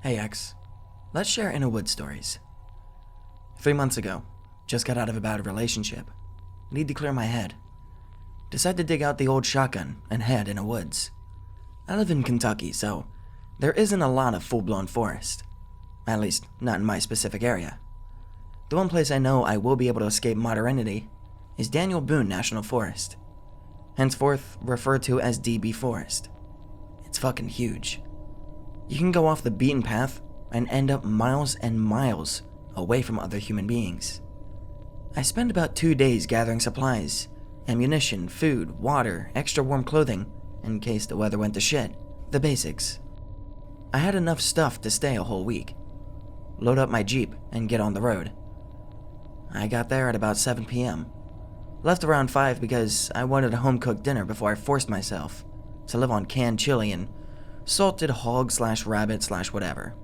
Hey X, let's share Innawoods stories. 3 months ago, just got out of a bad relationship. Need to clear my head. Decide to dig out the old shotgun and head in a woods. I live in Kentucky, so there isn't a lot of full-blown forest. At least, not in my specific area. The one place I know I will be able to escape modernity is Daniel Boone National Forest, henceforth referred to as DB Forest. It's fucking huge. You can go off the beaten path and end up miles and miles away from other human beings. I spent about 2 days gathering supplies, ammunition, food, water, extra warm clothing, in case the weather went to shit. The basics. I had enough stuff to stay a whole week. Load up my Jeep and get on the road. I got there at about 7 p.m. Left around 5 because I wanted a home-cooked dinner before I forced myself to live on canned chili and salted hog/rabbit/whatever.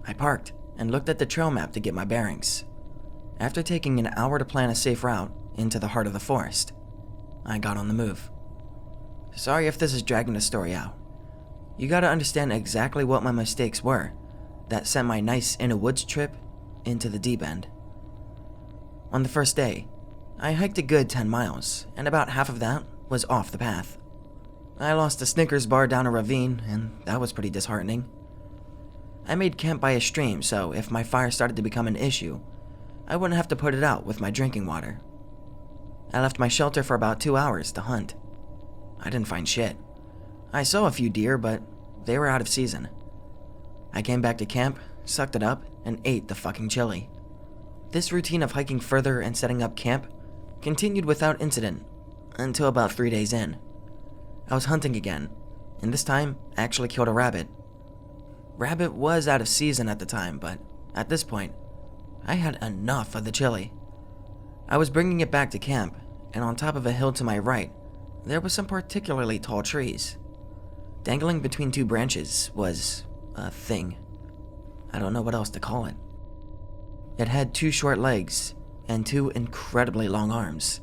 I parked and looked at the trail map to get my bearings. After taking an hour to plan a safe route into the heart of the forest, I got on the move. Sorry if this is dragging the story out. You gotta understand exactly what my mistakes were that sent my nice Innawoods trip into the deep end. On the first day, I hiked a good 10 miles, and about half of that was off the path. I lost a Snickers bar down a ravine, and that was pretty disheartening. I made camp by a stream, so if my fire started to become an issue, I wouldn't have to put it out with my drinking water. I left my shelter for about 2 hours to hunt. I didn't find shit. I saw a few deer, but they were out of season. I came back to camp, sucked it up, and ate the fucking chili. This routine of hiking further and setting up camp continued without incident until about 3 days in. I was hunting again, and this time I actually killed a rabbit. Rabbit was out of season at the time, but at this point, I had enough of the chili. I was bringing it back to camp, and on top of a hill to my right, there was some particularly tall trees. Dangling between 2 branches was a thing. I don't know what else to call it. It had 2 short legs and 2 incredibly long arms.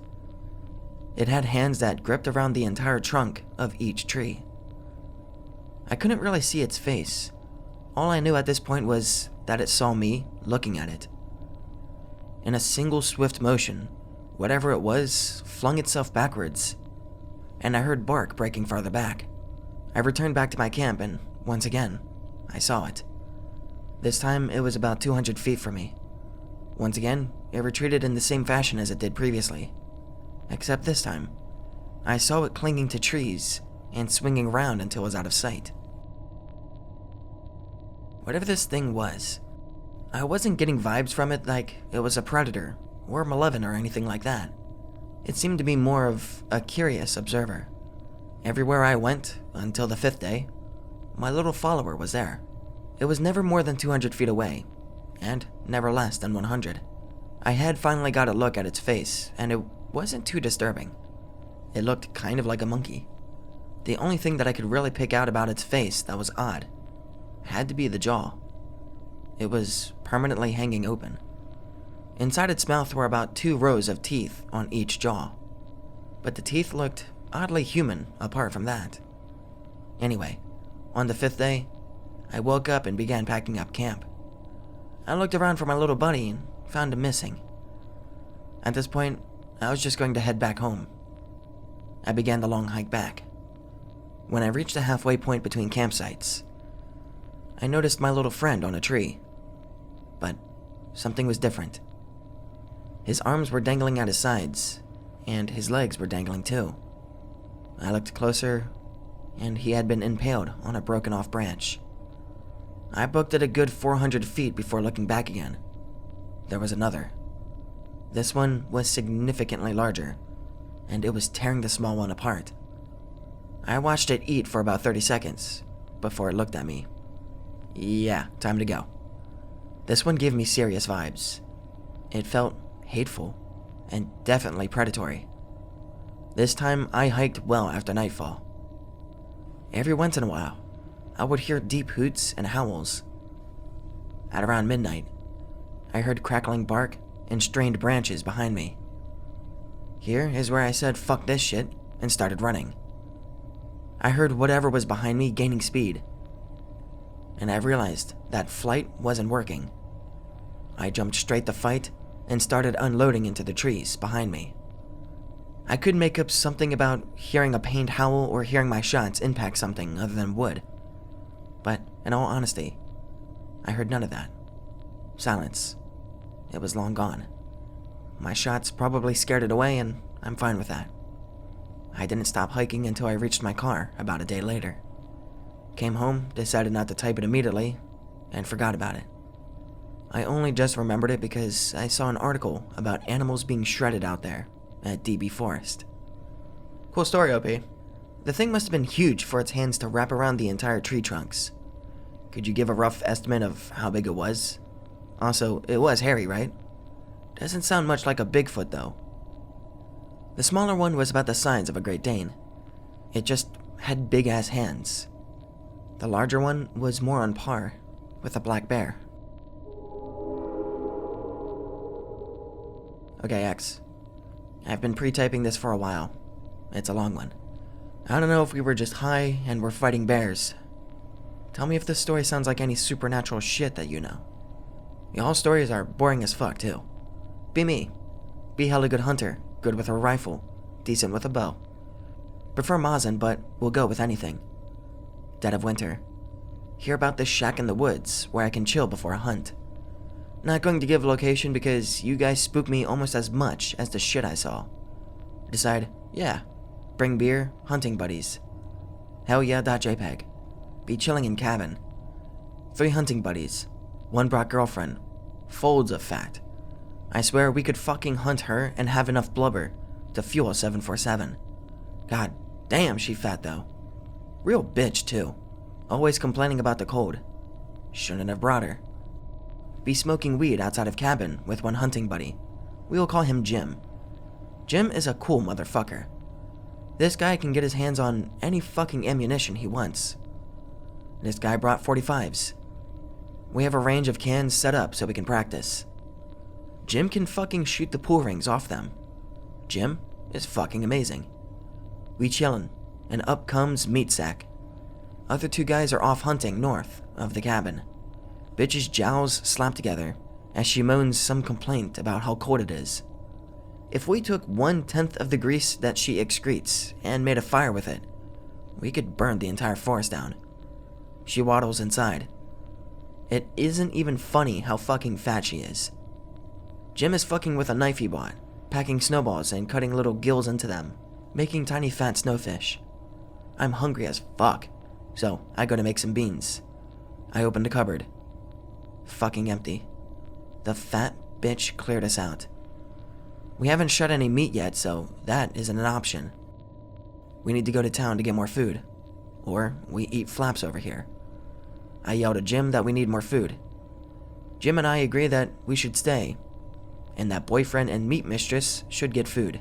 It had hands that gripped around the entire trunk of each tree. I couldn't really see its face. All I knew at this point was that it saw me looking at it. In a single swift motion, whatever it was flung itself backwards, and I heard bark breaking farther back. I returned back to my camp, and once again, I saw it. This time, it was about 200 feet from me. Once again, it retreated in the same fashion as it did previously. Except this time, I saw it clinging to trees and swinging around until it was out of sight. Whatever this thing was, I wasn't getting vibes from it like it was a predator or malevolent or anything like that. It seemed to be more of a curious observer. Everywhere I went, until the 5th day, my little follower was there. It was never more than 200 feet away, and never less than 100. I had finally got a look at its face, and it wasn't too disturbing. It looked kind of like a monkey. The only thing that I could really pick out about its face that was odd had to be the jaw. It was permanently hanging open. Inside its mouth were about 2 rows of teeth on each jaw, but the teeth looked oddly human apart from that. Anyway, on the 5th day, I woke up and began packing up camp. I looked around for my little buddy and found him missing. At this point, I was just going to head back home. I began the long hike back. When I reached the halfway point between campsites, I noticed my little friend on a tree. But something was different. His arms were dangling at his sides, and his legs were dangling too. I looked closer, and he had been impaled on a broken off branch. I booked it a good 400 feet before looking back again. There was another. This one was significantly larger, and it was tearing the small one apart. I watched it eat for about 30 seconds before it looked at me. Yeah, time to go. This one gave me serious vibes. It felt hateful and definitely predatory. This time I hiked well after nightfall. Every once in a while, I would hear deep hoots and howls. At around midnight, I heard crackling bark and strained branches behind me. Here is where I said fuck this shit and started running. I heard whatever was behind me gaining speed. and I realized that flight wasn't working. I jumped straight to fight and started unloading into the trees behind me. I could make up something about hearing a pained howl or hearing my shots impact something other than wood. But in all honesty, I heard none of that. Silence. It was long gone. My shots probably scared it away, and I'm fine with that. I didn't stop hiking until I reached my car about a day later. Came home, decided not to type it immediately, and forgot about it. I only just remembered it because I saw an article about animals being shredded out there at DB Forest. Cool story, OP. The thing must have been huge for its hands to wrap around the entire tree trunks. Could you give a rough estimate of how big it was? Also, it was hairy, right? Doesn't sound much like a Bigfoot, though. The smaller one was about the size of a Great Dane. It just had big-ass hands. The larger one was more on par with a black bear. Okay, X. I've been pre-typing this for a while. It's a long one. I don't know if we were just high and we're fighting bears. Tell me if this story sounds like any supernatural shit that you know. Y'all stories are boring as fuck, too. Be me. Be hella good hunter, good with a rifle, decent with a bow. Prefer Mazin, but we'll go with anything. Dead of winter. Hear about this shack in the woods where I can chill before a hunt. Not going to give location because you guys spook me almost as much as the shit I saw. Decide, yeah, bring beer, hunting buddies. Hell yeah, .jpg. Be chilling in cabin. 3 hunting buddies. 1 brought girlfriend. Folds of fat. I swear we could fucking hunt her and have enough blubber to fuel a 747. God damn, she fat though. Real bitch too. Always complaining about the cold. Shouldn't have brought her. Be smoking weed outside of cabin with 1 hunting buddy. We'll call him Jim. Jim is a cool motherfucker. This guy can get his hands on any fucking ammunition he wants. This guy brought 45s. We have a range of cans set up so we can practice. Jim can fucking shoot the pool rings off them. Jim is fucking amazing. We chillin', and up comes Meat Sack. Other 2 guys are off hunting north of the cabin. Bitch's jowls slap together as she moans some complaint about how cold it is. If we took 1/10 of the grease that she excretes and made a fire with it, we could burn the entire forest down. She waddles inside. It isn't even funny how fucking fat she is. Jim is fucking with a knife he bought, packing snowballs and cutting little gills into them, making tiny fat snowfish. I'm hungry as fuck, so I go to make some beans. I open the cupboard. Fucking empty. The fat bitch cleared us out. We haven't shot any meat yet, so that isn't an option. We need to go to town to get more food, or we eat flaps over here. I yell to Jim that we need more food. Jim and I agree that we should stay, and that boyfriend and meat mistress should get food.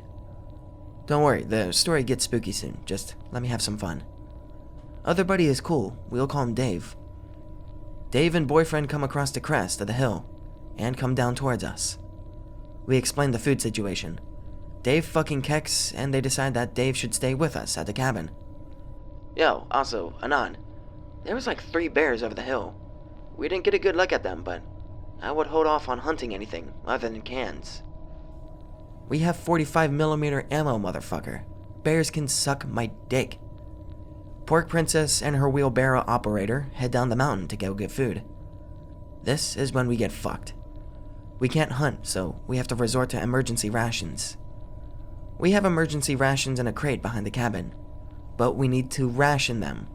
Don't worry, the story gets spooky soon, just let me have some fun. Other buddy is cool, we'll call him Dave. Dave and boyfriend come across the crest of the hill, and come down towards us. We explain the food situation. Dave fucking kecks, and they decide that Dave should stay with us at the cabin. Yo, also, Anon, there was like 3 bears over the hill. We didn't get a good look at them, but I would hold off on hunting anything other than cans. We have 45mm ammo, motherfucker. Bears can suck my dick. Pork Princess and her wheelbarrow operator head down the mountain to go get food. This is when we get fucked. We can't hunt, so we have to resort to emergency rations. We have emergency rations in a crate behind the cabin, but we need to ration them.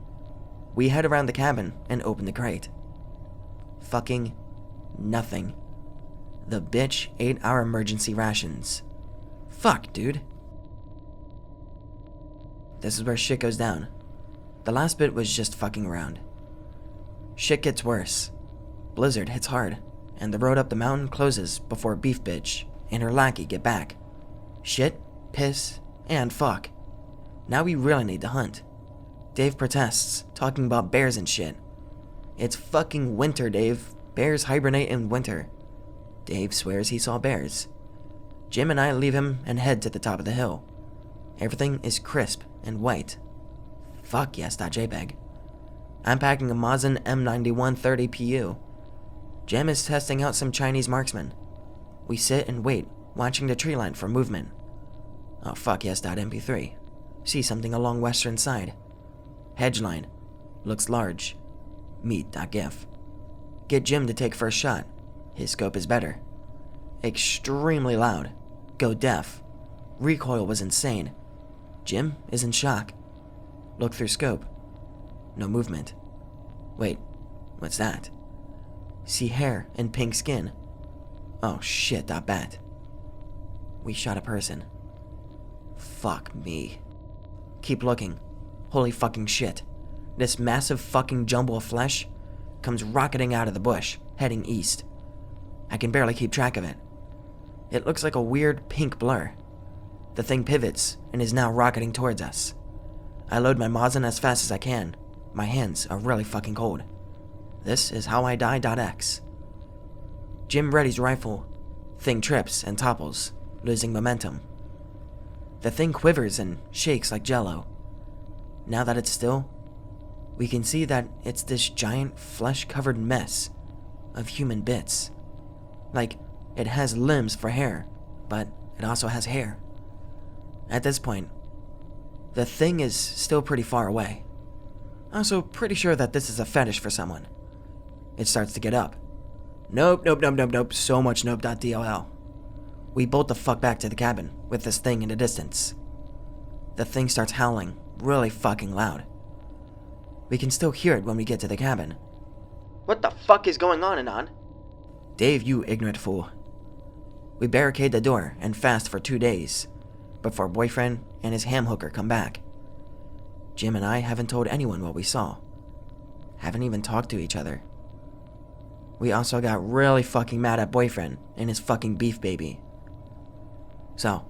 We head around the cabin and open the crate. Fucking nothing. The bitch ate our emergency rations. Fuck, dude. This is where shit goes down. The last bit was just fucking around. Shit gets worse. Blizzard hits hard, and the road up the mountain closes before Beef Bitch and her lackey get back. Shit, piss, and fuck. Now we really need to hunt. Dave protests, talking about bears and shit. It's fucking winter, Dave. Bears hibernate in winter. Dave swears he saw bears. Jim and I leave him and head to the top of the hill. Everything is crisp and white. Fuck yes, .jpg. I'm packing a Mosin M9130 PU. Jim is testing out some Chinese marksmen. We sit and wait, watching the tree line for movement. Oh fuck yes, .mp3. See something along western side. Hedge line. Looks large. Meet.gif. Get Jim to take first shot. His scope is better. Extremely loud. Go deaf. Recoil was insane. Jim is in shock. Look through scope. No movement. Wait, what's that? See hair and pink skin. Oh shit, that bat. We shot a person. Fuck me. Keep looking. Holy fucking shit. This massive fucking jumble of flesh comes rocketing out of the bush, heading east. I can barely keep track of it. It looks like a weird pink blur. The thing pivots and is now rocketing towards us. I load my Mosin as fast as I can. My hands are really fucking cold. This is how I die.x. Jim readies rifle. Thing trips and topples, losing momentum. The thing quivers and shakes like jello. Now that it's still, we can see that it's this giant flesh-covered mess of human bits. Like, it has limbs for hair, but it also has hair. At this point, the thing is still pretty far away. Also pretty sure that this is a fetish for someone. It starts to get up. Nope, so much nope.dll. We bolt the fuck back to the cabin with this thing in the distance. The thing starts howling really fucking loud. We can still hear it when we get to the cabin. What the fuck is going on, Anon? Dave, you ignorant fool. We barricade the door and fast for 2 days before boyfriend and his ham hooker come back. Jim and I haven't told anyone what we saw. Haven't even talked to each other. We also got really fucking mad at boyfriend and his fucking beef baby. So,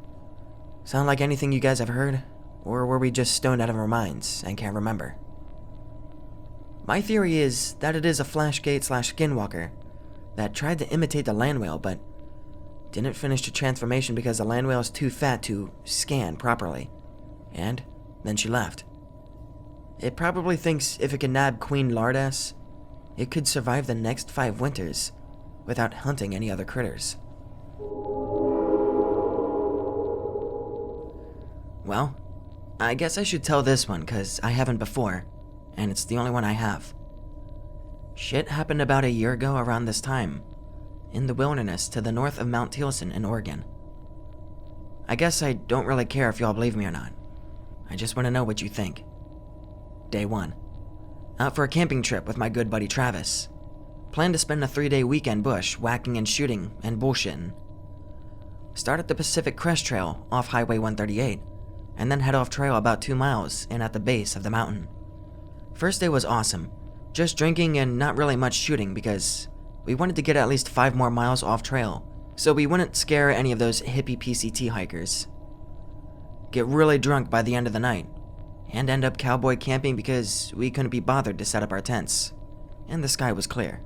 sound like anything you guys have heard? Or were we just stoned out of our minds and can't remember? My theory is that it is a flashgate/skinwalker that tried to imitate the land whale but didn't finish the transformation because the land whale is too fat to scan properly. And then she left. It probably thinks if it can nab Queen Lardass, it could survive the next 5 winters without hunting any other critters. Well, I guess I should tell this one because I haven't before, and it's the only one I have. Shit happened about a year ago around this time, in the wilderness to the north of Mount Tilson in Oregon. I guess I don't really care if y'all believe me or not. I just want to know what you think. Day 1. Out for a camping trip with my good buddy Travis. Plan to spend a 3-day weekend bush whacking and shooting and bullshitting. Start at the Pacific Crest Trail off Highway 138, and then head off trail about 2 miles and at the base of the mountain. First day was awesome, just drinking and not really much shooting because we wanted to get at least 5 more miles off trail, so we wouldn't scare any of those hippie PCT hikers. Get really drunk by the end of the night, and end up cowboy camping because we couldn't be bothered to set up our tents, and the sky was clear.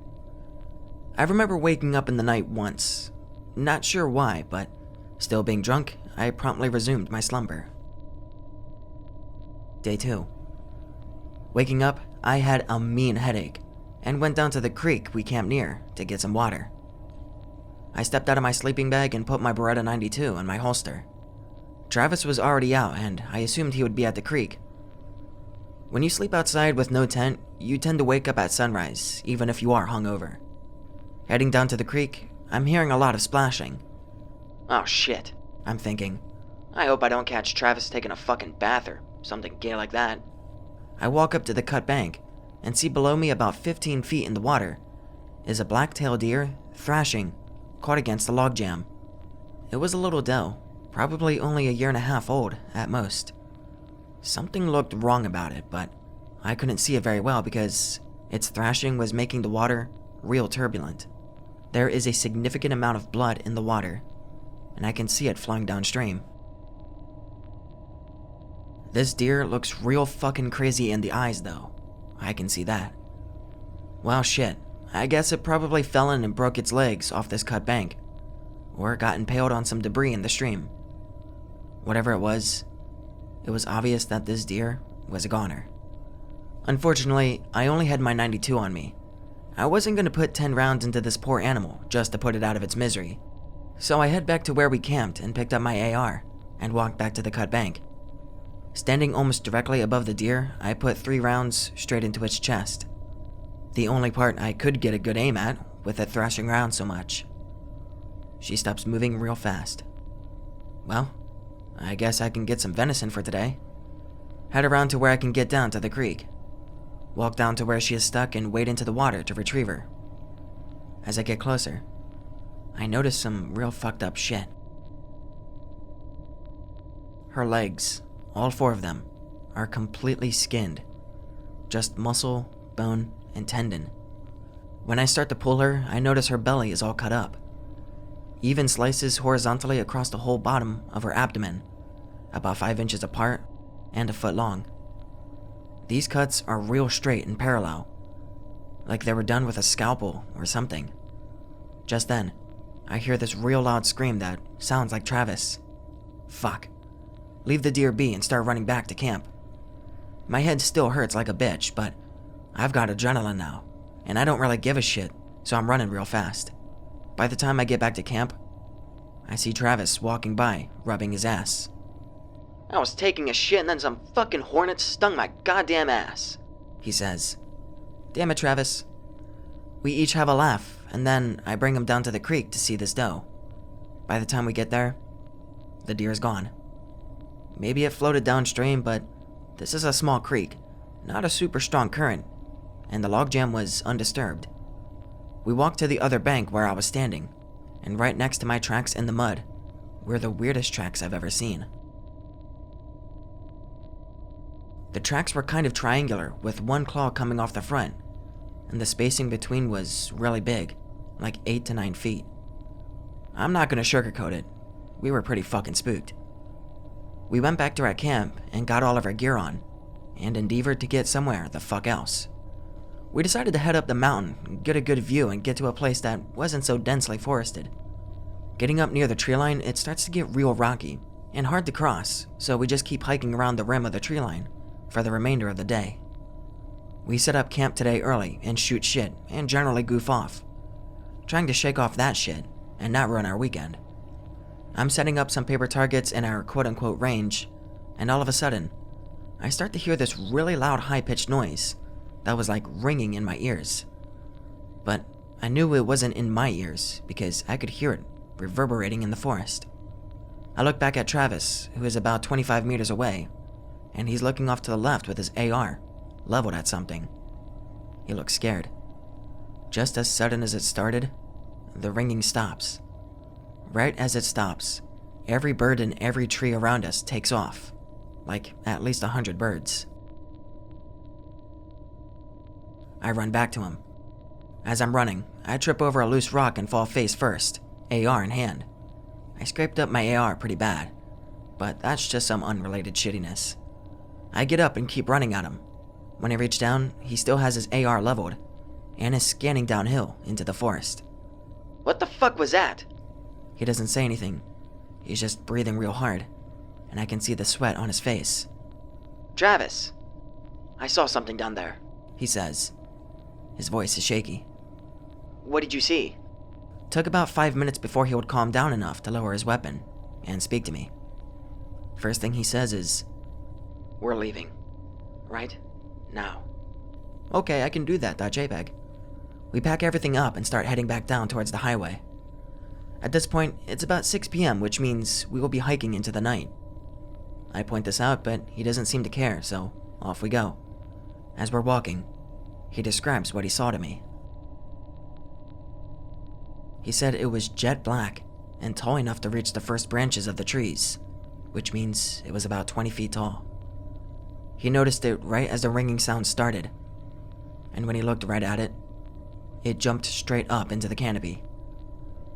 I remember waking up in the night once, not sure why, but still being drunk, I promptly resumed my slumber. Day 2. Waking up, I had a mean headache, and went down to the creek we camped near to get some water. I stepped out of my sleeping bag and put my Beretta 92 in my holster. Travis was already out, and I assumed he would be at the creek. When you sleep outside with no tent, you tend to wake up at sunrise, even if you are hungover. Heading down to the creek, I'm hearing a lot of splashing. Oh shit, I'm thinking. I hope I don't catch Travis taking a fucking bath or something gay like that. I walk up to the cut bank and see below me about 15 feet in the water is a black-tailed deer thrashing, caught against a logjam. It was a little doe, probably only a 1.5 years old at most. Something looked wrong about it, but I couldn't see it very well because its thrashing was making the water real turbulent. There is a significant amount of blood in the water, and I can see it flowing downstream. This deer looks real fucking crazy in the eyes though. I can see that. Well shit, I guess it probably fell in and broke its legs off this cut bank, or got impaled on some debris in the stream. Whatever it was obvious that this deer was a goner. Unfortunately, I only had my 92 on me. I wasn't going to put 10 rounds into this poor animal just to put it out of its misery. So I head back to where we camped and picked up my AR and walked back to the cut bank. Standing almost directly above the deer, I put 3 rounds straight into its chest. The only part I could get a good aim at with it thrashing around so much. She stops moving real fast. Well, I guess I can get some venison for today. Head around to where I can get down to the creek. Walk down to where she is stuck and wade into the water to retrieve her. As I get closer, I notice some real fucked up shit. Her legs, all 4 of them, are completely skinned. Just muscle, bone, and tendon. When I start to pull her, I notice her belly is all cut up. Even slices horizontally across the whole bottom of her abdomen, about 5 inches apart and a foot long. These cuts are real straight and parallel, like they were done with a scalpel or something. Just then, I hear this real loud scream that sounds like Travis. Fuck. Leave the deer be and start running back to camp. My head still hurts like a bitch, but I've got adrenaline now, and I don't really give a shit, so I'm running real fast. By the time I get back to camp, I see Travis walking by, rubbing his ass. I was taking a shit and then some fucking hornet stung my goddamn ass, he says. Damn it, Travis. We each have a laugh, and then I bring him down to the creek to see this doe. By the time we get there, the deer is gone. Maybe it floated downstream, but this is a small creek, not a super strong current, and the logjam was undisturbed. We walked to the other bank where I was standing, and right next to my tracks in the mud were the weirdest tracks I've ever seen. The tracks were kind of triangular, with one claw coming off the front, and the spacing between was really big, like 8 to 9 feet. I'm not gonna sugarcoat it, we were pretty fucking spooked. We went back to our camp and got all of our gear on, and endeavored to get somewhere the fuck else. We decided to head up the mountain, get a good view, and get to a place that wasn't so densely forested. Getting up near the tree line, it starts to get real rocky and hard to cross, so we just keep hiking around the rim of the tree line for the remainder of the day. We set up camp today early and shoot shit and generally goof off, trying to shake off that shit and not ruin our weekend. I'm setting up some paper targets in our quote-unquote range, and all of a sudden, I start to hear this really loud high-pitched noise that was like ringing in my ears. But I knew it wasn't in my ears because I could hear it reverberating in the forest. I look back at Travis, who is about 25 meters away, and he's looking off to the left with his AR, leveled at something. He looks scared. Just as sudden as it started, the ringing stops. Right as it stops, every bird in every tree around us takes off, like at least 100 birds. I run back to him. As I'm running, I trip over a loose rock and fall face first, AR in hand. I scraped up my AR pretty bad, but that's just some unrelated shittiness. I get up and keep running at him. When I reach down, he still has his AR leveled, and is scanning downhill into the forest. What the fuck was that? He doesn't say anything. He's just breathing real hard, and I can see the sweat on his face. Travis, I saw something down there, he says. His voice is shaky. What did you see? Took about 5 minutes before he would calm down enough to lower his weapon and speak to me. First thing he says is, "We're leaving. Right? Now." Okay, I can do that, .jpg. We pack everything up and start heading back down towards the highway. At this point, it's about 6 p.m., which means we will be hiking into the night. I point this out, but he doesn't seem to care, so off we go. As we're walking, he describes what he saw to me. He said it was jet black and tall enough to reach the first branches of the trees, which means it was about 20 feet tall. He noticed it right as the ringing sound started, and when he looked right at it, it jumped straight up into the canopy.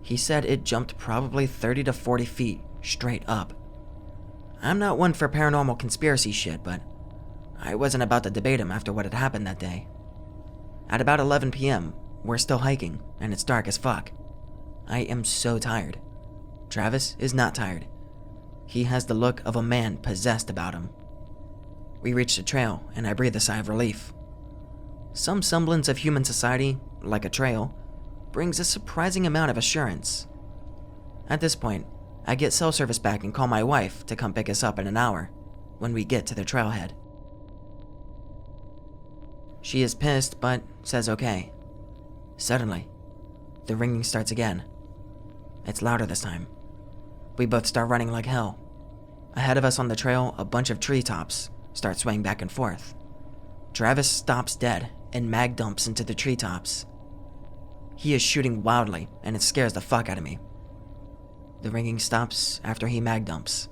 He said it jumped probably 30 to 40 feet straight up. I'm not one for paranormal conspiracy shit, but I wasn't about to debate him after what had happened that day. At about 11 p.m., we're still hiking, and it's dark as fuck. I am so tired. Travis is not tired. He has the look of a man possessed about him. We reach the trail, and I breathe a sigh of relief, Some semblance of human society, like a trail, brings a surprising amount of assurance. At this point, I get cell service back and call my wife to come pick us up in an hour when we get to the trailhead. She is pissed, but says okay. Suddenly, the ringing starts again. It's louder this time. We both start running like hell. Ahead of us on the trail, a bunch of treetops start swaying back and forth. Travis stops dead and mag dumps into the treetops. He is shooting wildly, and it scares the fuck out of me. The ringing stops after he mag dumps.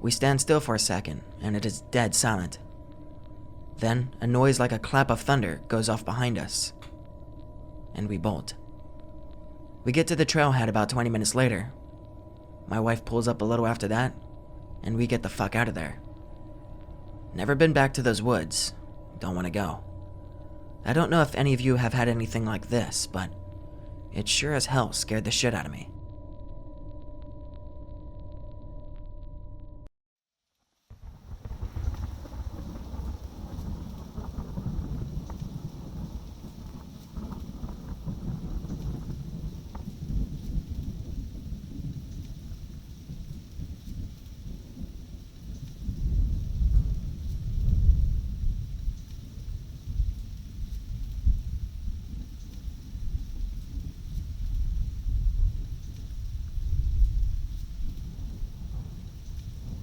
We stand still for a second, and it is dead silent. Then, a noise like a clap of thunder goes off behind us, and we bolt. We get to the trailhead about 20 minutes later. My wife pulls up a little after that, and we get the fuck out of there. Never been back to those woods. Don't want to go. I don't know if any of you have had anything like this, but it sure as hell scared the shit out of me.